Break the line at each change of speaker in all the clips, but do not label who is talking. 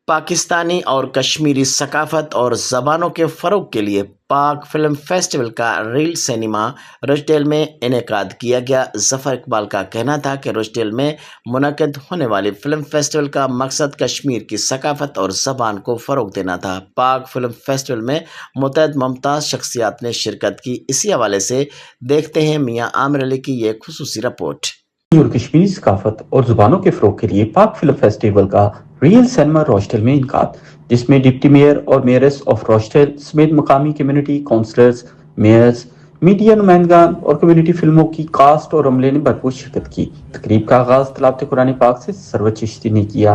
पाकिस्तानी और कश्मीरी सकाफत और ज़बानों के फ़रोग के लिए पाक फ़िल्म फेस्टिवल का रील सिनेमा रोचडेल में इनेकाद किया गया। ज़फ़र इकबाल का कहना था कि रोचडेल में मुनक़िद होने वाली फ़िल्म फेस्टिवल का मकसद कश्मीर की सकाफत और ज़बान को फ़रोग देना था। पाक फ़िल्म फेस्टिवल में मुतअद्दिद मुमताज़ शख्सियात ने शिरकत की। इसी हवाले से देखते हैं मियाँ आमिर अली की ये खुसूसी रिपोर्ट।
और कश्मीरी सकाफत और जुबानों के फ़रोग के लिए पाक फिल्म फेस्टिवल का रियल सिनेमा रोचडेल में इनकाद, जिसमें डिप्टी मेयर और मेयर्स ऑफ रोचडेल समेत मकामी कम्युनिटी काउंसलर्स, मेयर्स, मीडिया नुमाइंदगान और कम्युनिटी फिल्मों की कास्ट और अमले ने भरपूर शिरकत की। तकरीब का आगाज तिलावत कुरान पाक से सरवर चिश्ती ने किया।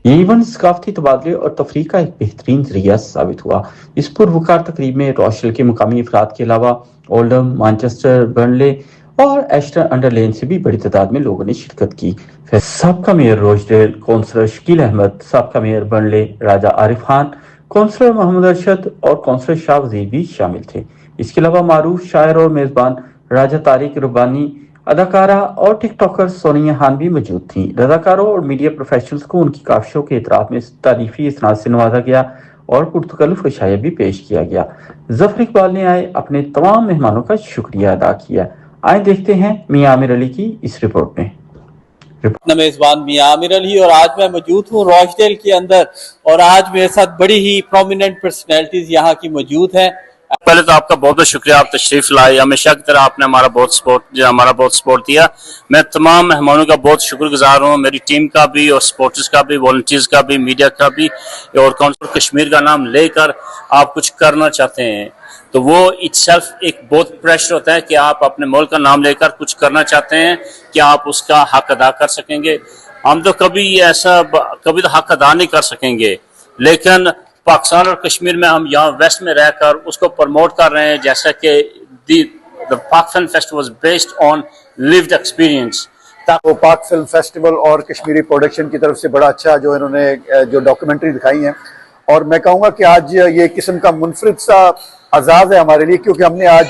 ये इवेंट सकाफती तबादले और तफरीह का एक बेहतरीन जरिया साबित हुआ। इस पुरवकार तकरीब में रोचडेल के मुकामी अफराद के अलावा ओल्डहम, मैनचेस्टर, बर्नले और एस्टर अंडरलेन से भी बड़ी तादाद में लोगों ने शिरकत की। सबका मेयर रोचडेल कौंसलर शकील अहमद, सबका मेयर बर्नले राजा आरिफ खान, कौंसलर मोहम्मद अरशद और कौंसलर शाह वजीर भी शामिल थे। इसके अलावा मारूफ शायर और मेजबान राजा तारिक रब्बानी, अदाकारा और टिकटॉकर सोनिया खान भी मौजूद थीं। रज़ाकारों और मीडिया प्रोफेशनल्स को उनकी काविशों के इतराफ़ में तारीफी इसनाद से नवाजा गया और पुरतकल्लुफ़ इशाया भी पेश किया गया। ज़फ़र इकबाल ने आए अपने तमाम मेहमानों का शुक्रिया अदा किया। आए देखते हैं मियाँ आमिर अली की इस रिपोर्ट में।
मेज़बान मियाँ आमिर अली और आज मैं मौजूद हूँ रोचडेल के अंदर और आज मेरे साथ बड़ी ही प्रोमिनेंट पर्सनैलिटीज़ यहाँ की मौजूद हैं।
पहले तो आपका बहुत बहुत शुक्रिया, आप तशरीफ लाए। हमेशा की तरह आपने हमारा बहुत सपोर्ट दिया। मैं तमाम मेहमानों का बहुत शुक्रगुजार हूँ, मेरी टीम का भी और सपोर्टर्स का भी, वॉलंटियर्स का भी, मीडिया का भी। और काउंसिल कश्मीर का नाम लेकर आप कुछ करना चाहते हैं तो वो इटसेल्फ एक बहुत प्रेशर होता है कि आप अपने मुल्क का नाम लेकर कुछ करना चाहते हैं कि आप उसका हक अदा कर सकेंगे। हम तो कभी तो हक अदा नहीं कर सकेंगे, लेकिन पाकिस्तान और कश्मीर में हम यहाँ वेस्ट में रहकर उसको प्रमोट कर रहे हैं, जैसा कि द पाक film festival was based on lived experience.
वो पाक फिल्म फेस्टिवल और कश्मीरी प्रोडक्शन की तरफ से बड़ा अच्छा जो इन्होंने जो डॉक्यूमेंट्री दिखाई है, और मैं कहूँगा कि आज ये किस्म का मुनफरिद सा आज़ाद है हमारे लिए, क्योंकि हमने आज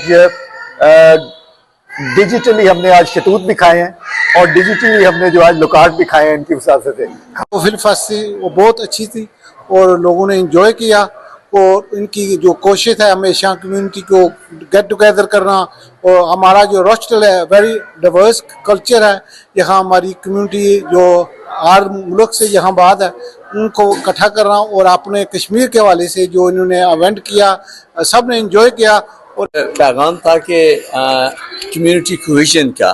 डिजिटली हमने आज शतूत भी खाए हैं और डिजिटली हमने जो आज लुकाट भी खाए हैं इनकी वसात से।
वो फिल्म फेस्ट थी वो बहुत अच्छी थी और लोगों ने एंजॉय किया। और इनकी जो कोशिश है हमेशा कम्युनिटी को गेट टुगेदर करना, और हमारा जो रोचडेल है वेरी डाइवर्स कल्चर है, यहाँ हमारी कम्युनिटी जो हर मुल्क से यहाँ बाद है उनको इकट्ठा करना, और अपने कश्मीर के हवाले से जो इन्होंने इवेंट किया सब ने एंजॉय किया।
और पैगाम था कि कम्युनिटी कोहेजन का,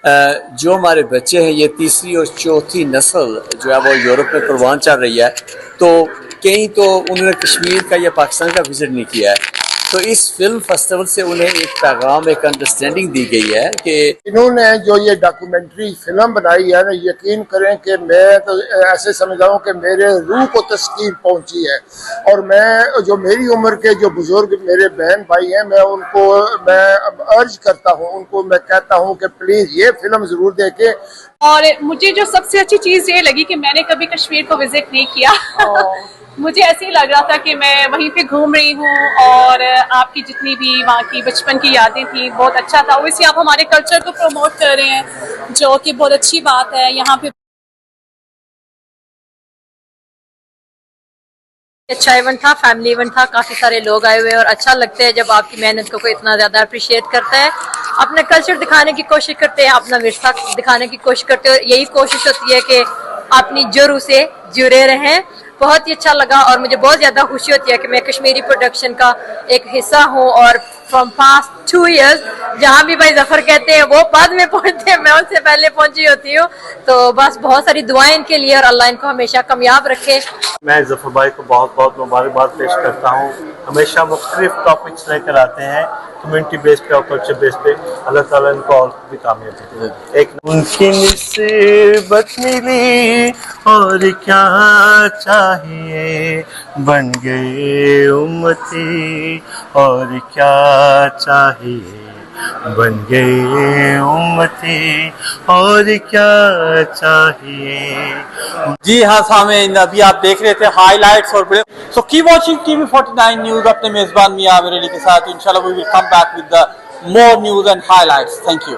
जो हमारे बच्चे हैं ये तीसरी और चौथी नस्ल जो है वो यूरोप में कुर्बान चल रही है, तो कहीं तो उन्होंने कश्मीर का या पाकिस्तान का विजिट नहीं किया है, तो इस फिल्म फेस्टिवल से उन्हें एक पैगाम, एक अंडरस्टैंडिंग दी गई है कि
इन्होंने जो ये डॉक्यूमेंट्री फिल्म बनाई है ना, यकीन करें कि मैं तो ऐसे समझ रहा हूँ कि मेरे रूह को तस्कीन पहुँची है। और मैं जो मेरी उम्र के जो बुजुर्ग मेरे बहन भाई हैं, मैं अर्ज करता हूँ उनको, मैं कहता हूँ कि प्लीज़ ये फिल्म ज़रूर देखें।
और मुझे जो सबसे अच्छी चीज़ ये लगी कि मैंने कभी कश्मीर को विजिट नहीं किया मुझे ऐसे ही लग रहा था कि मैं वहीं पे घूम रही हूँ, और आपकी जितनी भी वहाँ की बचपन की यादें थी बहुत अच्छा था। वैसे आप हमारे कल्चर को प्रमोट कर रहे हैं जो कि बहुत अच्छी बात है। यहाँ पे
अच्छा इवेंट था, फैमिली इवेंट था, काफी सारे लोग आए हुए और अच्छा लगता है जब आपकी मेहनत को कोई इतना ज्यादा अप्रिशिएट करता है, अपना कल्चर दिखाने की कोशिश करते हैं, अपना विरसा दिखाने की कोशिश करते हैं। यही कोशिश होती है कि अपनी जड़ों से जुड़े रहें। बहुत ही अच्छा लगा और मुझे बहुत ज्यादा खुशी होती है कि मैं कश्मीरी प्रोडक्शन का एक हिस्सा हूँ। और फ्रॉम पास्ट 2 years जहाँ भी भाई ज़फ़र कहते हैं वो बाद में पहुँचते हैं, मैं उनसे पहले पहुँची होती हूँ। तो बस बहुत सारी दुआएं इनके लिए और अल्लाह इनको हमेशा कामयाब रखे।
मैं ज़फ़र भाई को बहुत बहुत मुबारकबाद पेश करता हूँ। हमेशा मुख्तलिफ टॉपिक्स लेकर आते हैं कम्युनिटी बेस पे और कल्चर बेस पे। अल्लाह ताला इनको और भी कामयाबी दे। एक मुमकिन निस्बत मिली और क्या चाहिए, बन गए उम्मती और क्या चाहिए, बन गए उम्मती और क्या चाहिए।
जी हाँ सामीन, अभी आप देख रहे थे हाईलाइट्स और बड़े। So keep watching TV49 news अपने मेजबान मियाँ आमिर अली के साथ। इंशाल्लाह we will come back with the more news and highlights. Thank you.